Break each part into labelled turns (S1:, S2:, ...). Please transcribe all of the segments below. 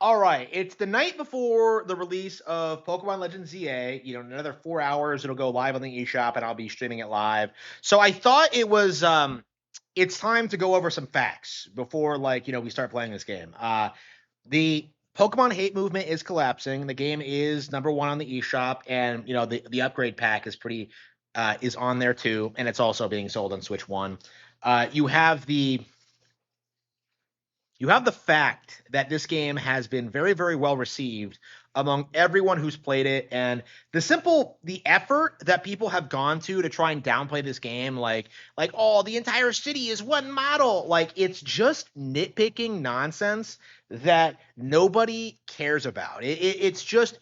S1: All right, it's the night before the release of Pokemon Legends ZA. In another 4 hours, it'll go live on the eShop, and I'll be streaming it live. So I thought it's time to go over some facts before, we start playing this game. The Pokemon hate movement is collapsing. The game is number one on the eShop, and the upgrade pack is on there too, and it's also being sold on Switch One. You have the fact that this game has been very, very well received among everyone who's played it, and the effort that people have gone to try and downplay this game, like oh, the entire city is one model, like it's just nitpicking nonsense that nobody cares about. It's just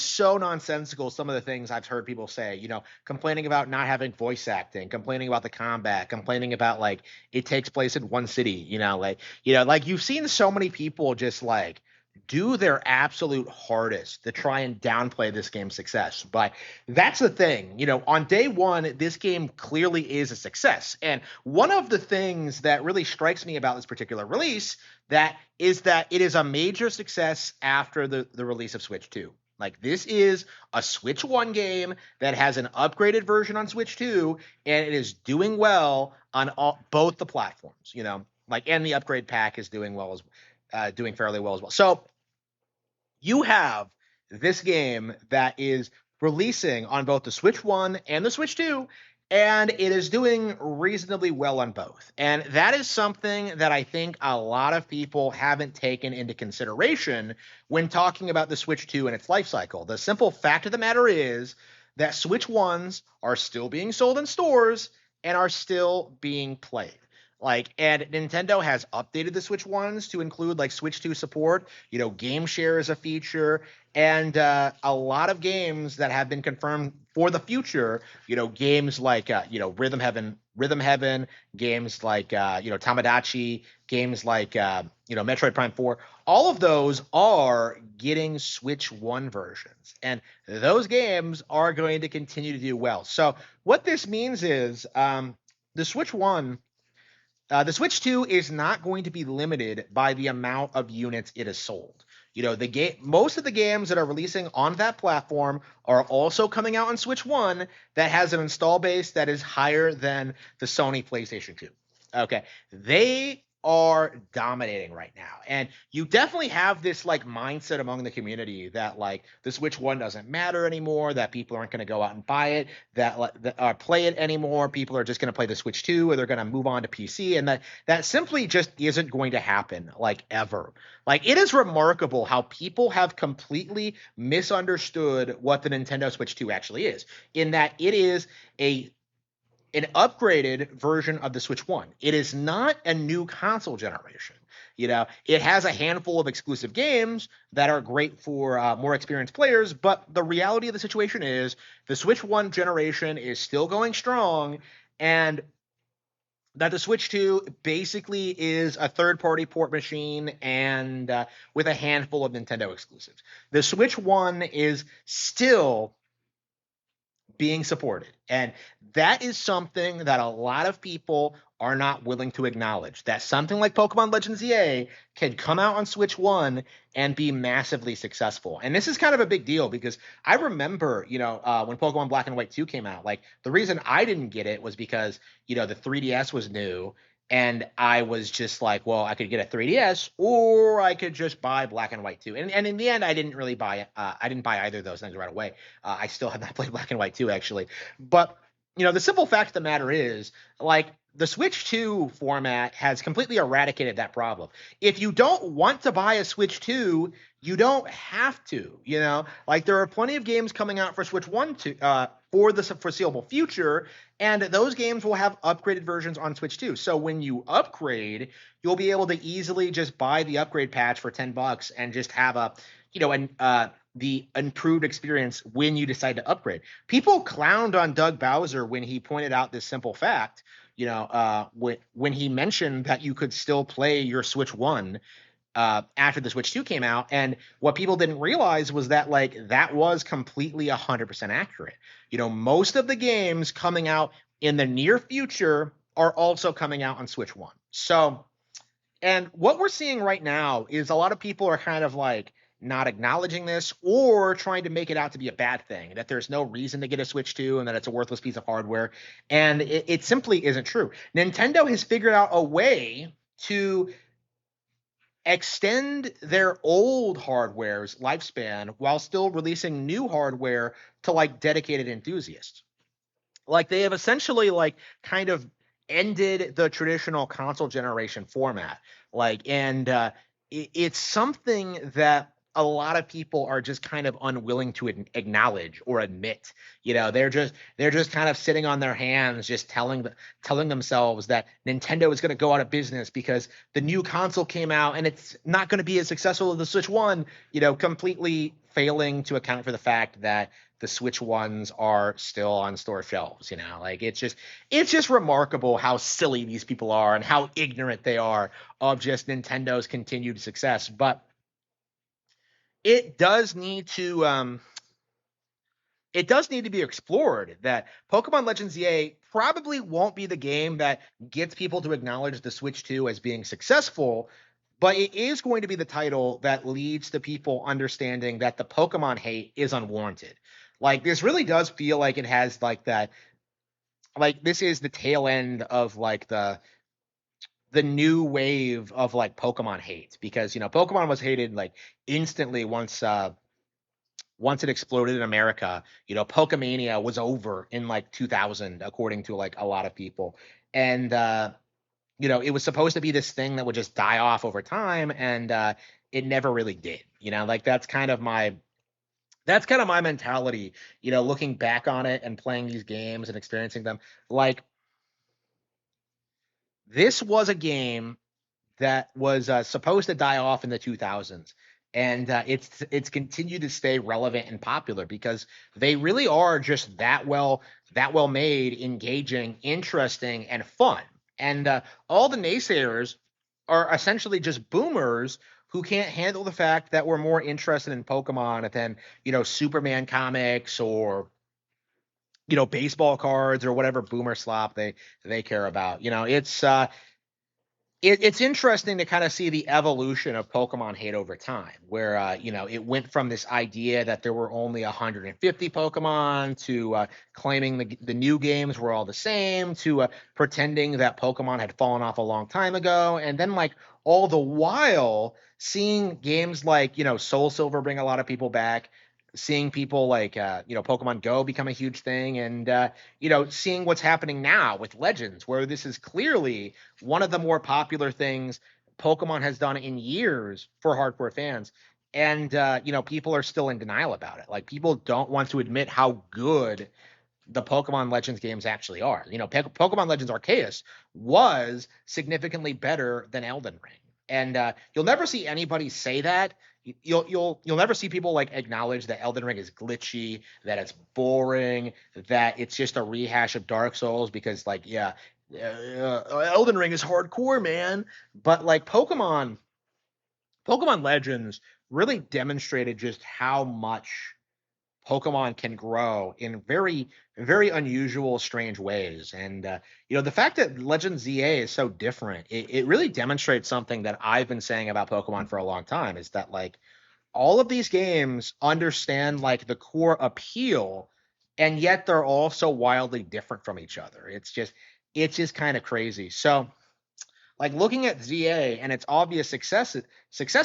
S1: so nonsensical. Some of the things I've heard people say, complaining about not having voice acting, complaining about the combat, complaining about like it takes place in one city, like you've seen so many people just like do their absolute hardest to try and downplay this game's success. But that's the thing, on day one, this game clearly is a success. And one of the things that really strikes me about this particular release that it is a major success after the release of Switch 2. Like this is a Switch 1 game that has an upgraded version on Switch 2, and it is doing well on both the platforms, and the upgrade pack is doing fairly well as well. So you have this game that is releasing on both the Switch 1 and the Switch 2, and it is doing reasonably well on both. And that is something that I think a lot of people haven't taken into consideration when talking about the Switch 2 and its life cycle. The simple fact of the matter is that Switch 1s are still being sold in stores and are still being played. And Nintendo has updated the Switch ones to include like Switch 2 support, game share is a feature, and a lot of games that have been confirmed for the future, games like Rhythm Heaven, games like Tamagotchi, games like Metroid Prime 4, all of those are getting Switch 1 versions, and those games are going to continue to do well. So what this means is the Switch 1 the Switch 2 is not going to be limited by the amount of units it has sold. Most of the games that are releasing on that platform are also coming out on Switch 1 that has an install base that is higher than the Sony PlayStation 2. Okay. They are dominating right now. And you definitely have this like mindset among the community that like the Switch 1 doesn't matter anymore, that people aren't going to go out and buy it, that play it anymore. People are just going to play the Switch 2 or they're going to move on to PC, and that simply just isn't going to happen like ever. Like it is remarkable how people have completely misunderstood what the Nintendo Switch 2 actually is, in that it is an upgraded version of the Switch 1. It is not a new console generation. It has a handful of exclusive games that are great for more experienced players, but the reality of the situation is the Switch 1 generation is still going strong, and that the Switch 2 basically is a third-party port machine and with a handful of Nintendo exclusives. The Switch 1 is still being supported. And that is something that a lot of people are not willing to acknowledge. That something like Pokemon Legends EA can come out on Switch 1 and be massively successful. And this is kind of a big deal because I remember, when Pokemon Black and White 2 came out, like the reason I didn't get it was because, the 3DS was new. And I was just like, well, I could get a 3DS or I could just buy Black and White 2. And in the end, I didn't really buy it. I didn't buy either of those things right away. I still have not played Black and White 2, actually. But, the simple fact of the matter is, like, the Switch 2 format has completely eradicated that problem. If you don't want to buy a Switch 2, you don't have to, Like, there are plenty of games coming out for Switch 1 for the foreseeable future, and those games will have upgraded versions on Switch 2. So when you upgrade, you'll be able to easily just buy the upgrade patch for $10 and just have the improved experience when you decide to upgrade. People clowned on Doug Bowser when he pointed out this simple fact, when he mentioned that you could still play your Switch 1 after the Switch 2 came out. And what people didn't realize was that like that was completely 100% accurate. Most of the games coming out in the near future are also coming out on Switch 1. So And what we're seeing right now is a lot of people are kind of like not acknowledging this or trying to make it out to be a bad thing, that there's no reason to get a Switch 2 and that it's a worthless piece of hardware. And it simply isn't true. Nintendo has figured out a way to extend their old hardware's lifespan while still releasing new hardware to like dedicated enthusiasts. Like they have essentially like kind of ended the traditional console generation format. It's something that a lot of people are just kind of unwilling to acknowledge or admit. They're just kind of sitting on their hands, just telling themselves that Nintendo is going to go out of business because the new console came out and it's not going to be as successful as the Switch One. Completely failing to account for the fact that the Switch ones are still on store shelves. Like it's just remarkable how silly these people are and how ignorant they are of just Nintendo's continued success. But it does need to be explored that Pokemon Legends EA probably won't be the game that gets people to acknowledge the Switch 2 as being successful, but it is going to be the title that leads to people understanding that the Pokemon hate is unwarranted. Like this really does feel like it has like that, like this is the tail end of like the new wave of like Pokemon hate, because Pokemon was hated like instantly once it exploded in America. Pokemania was over in like 2000, according to like a lot of people. And it was supposed to be this thing that would just die off over time, and it never really did. Like that's kind of my mentality, looking back on it and playing these games and experiencing them. Like this was a game that was supposed to die off in the 2000s, and it's continued to stay relevant and popular because they really are just that well made, engaging, interesting, and fun. And all the naysayers are essentially just boomers who can't handle the fact that we're more interested in Pokemon than Superman comics or baseball cards or whatever boomer slop they care about. It's interesting to kind of see the evolution of Pokemon hate over time, where it went from this idea that there were only 150 Pokemon to claiming the new games were all the same, to pretending that Pokemon had fallen off a long time ago, and then like all the while seeing games like Soul Silver bring a lot of people back, seeing people like Pokemon Go become a huge thing, and seeing what's happening now with Legends, where this is clearly one of the more popular things Pokemon has done in years for hardcore fans. And people are still in denial about it. Like people don't want to admit how good the Pokemon Legends games actually are. Pokemon Legends Arceus was significantly better than Elden Ring, and you'll never see anybody say that. You'll never see people like acknowledge that Elden Ring is glitchy, that it's boring, that it's just a rehash of Dark Souls, because like Elden Ring is hardcore, man. But like Pokemon Legends really demonstrated just how much Pokemon can grow in very, very unusual, strange ways. And, the fact that Legends ZA is so different, it really demonstrates something that I've been saying about Pokemon for a long time, is that, like, all of these games understand, like, the core appeal, and yet they're all so wildly different from each other. It's just kind of crazy. So, like looking at ZA and its obvious success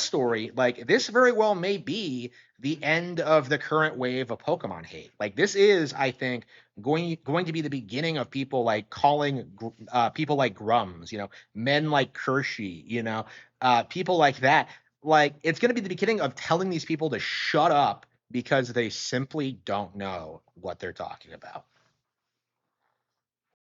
S1: story, like this very well may be the end of the current wave of Pokemon hate. Like this is, I think, going to be the beginning of people like calling people like Grums, men like Kershey, people like that. Like it's going to be the beginning of telling these people to shut up because they simply don't know what they're talking about.